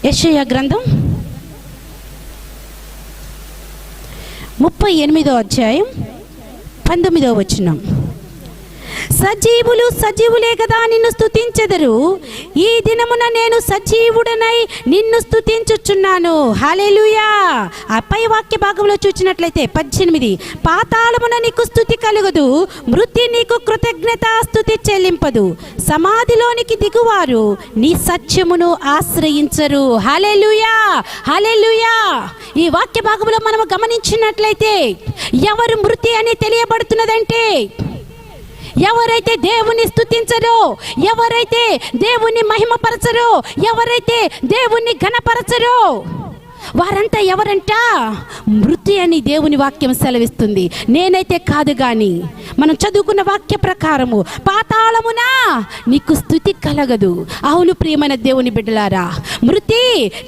యెషయా గ్రంథం 38వ అధ్యాయం 19వ వచనం. సజీవులు సజీవులే కదా నిన్ను స్తుతించెదరు, ఈ దినమున నేను సజీవుడనై నిన్ను స్తుతించుచున్నాను. హల్లెలూయా. ఆ పై వాక్య భాగంలో చూసినట్లయితే 18, పాతాళమున నీకు స్తుతి కలుగదు, మృతి నీకు కృతజ్ఞతా స్తుతి చెల్లింపదు, సమాధిలోనికి దిగువారు నీ సత్యమును ఆశ్రయించరు. హల్లెలూయా, హల్లెలూయా. ఈ వాక్య భాగంలో మనం గమనించినట్లయితే ఎవరు మృతి అని తెలియబడుతున్నదంటే, ఎవరైతే దేవుని స్తుతించరో, ఎవరైతే దేవుని మహిమపరచరో, ఎవరైతే దేవుని ఘనపరచరో వారంతా ఎవరంట? మృతి అని దేవుని వాక్యం సెలవిస్తుంది. నేనైతే కాదు, కానీ మనం చదువుకున్న వాక్య ప్రకారము పాతాళమున నీకు స్తుతి కలగదు. అవును ప్రియమైన దేవుని బిడ్డలారా, మృతి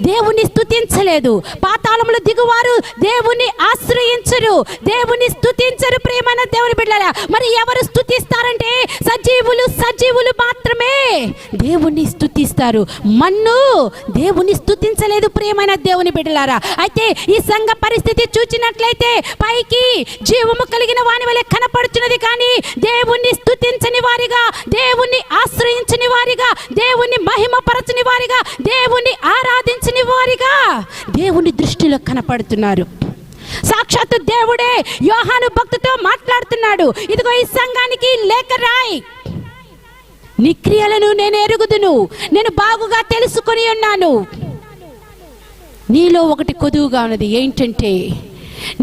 దేవుని స్తుతించలేదు, పాతాళములో దిగువారు దేవుని ఆశ్రయించరు, దేవుని స్తుతించరు. ప్రియమైన దేవుని బిడ్డలారా, మరి ఎవరు స్తుతిస్తారంటే సజీవులు మాత్రమే దేవుని స్తుతిస్తారు. మన్ను దేవుని స్తుతించలేదు ప్రియమైన దేవుని బిడ్డలారా. అయితే ఈ సంఘ పరిస్థితి చూచినట్లయితే పైకి జీవము కలిగిన వాని వలె కనపడుతున్నది, కానీ దేవుణ్ణి స్తుతించని వారిగా, దేవుణ్ణి ఆశ్రయించని వారిగా, దేవుణ్ణి మహిమపరచని వారిగా, దేవుణ్ణి ఆరాధించని వారిగా దేవుని దృష్టిలో కనపడుతున్నారు. సాక్షాత్తు దేవుడే యోహాను భక్తుతో మాట్లాడుతున్నాడు. ఇదిగో ఈ సంఘానికి లేఖ రాయి, నీ క్రియలను నేను ఎరుగుదును, నేను బాగుగా తెలుసుకొని ఉన్నాను. నీలో ఒకటి కొదువుగా ఉన్నది. ఏంటంటే,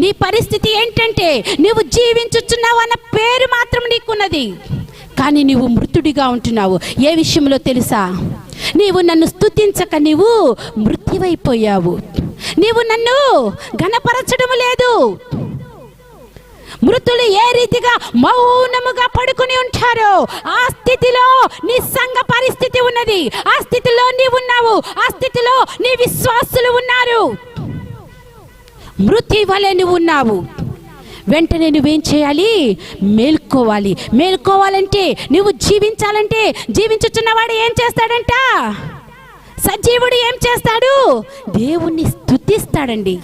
నీ పరిస్థితి ఏంటంటే, నువ్వు జీవించుచున్నావు అన్న పేరు మాత్రం నీకున్నది, కానీ నీవు మృతుడిగా ఉంటున్నావు. ఏ విషయంలో తెలుసా? నీవు నన్ను స్తుతించక నీవు మృత్యువైపోయావు. నీవు నన్ను ఘనపరచడం లేదు. మృతులు ఏ రీతిగా మౌనముగా పడుకుని ఉంటారో ఆ స్థితిలో నీ సంఘ పరిస్థితి ఉన్నది. ఆ స్థితిలో నీవు ఉన్నావు, ఆ స్థితిలో నీ విశ్వాసులు ఉన్నారు. మృతి వలె నువ్వు ఉన్నావు. వెంటనే నువ్వేం చేయాలి? మేల్కోవాలి. మేల్కోవాలంటే, నువ్వు జీవించాలంటే, జీవించుచున్నవాడు ఏం చేస్తాడంట? సజీవుడు ఏం చేస్తాడు? దేవుణ్ణి స్తుతిస్తాడండి.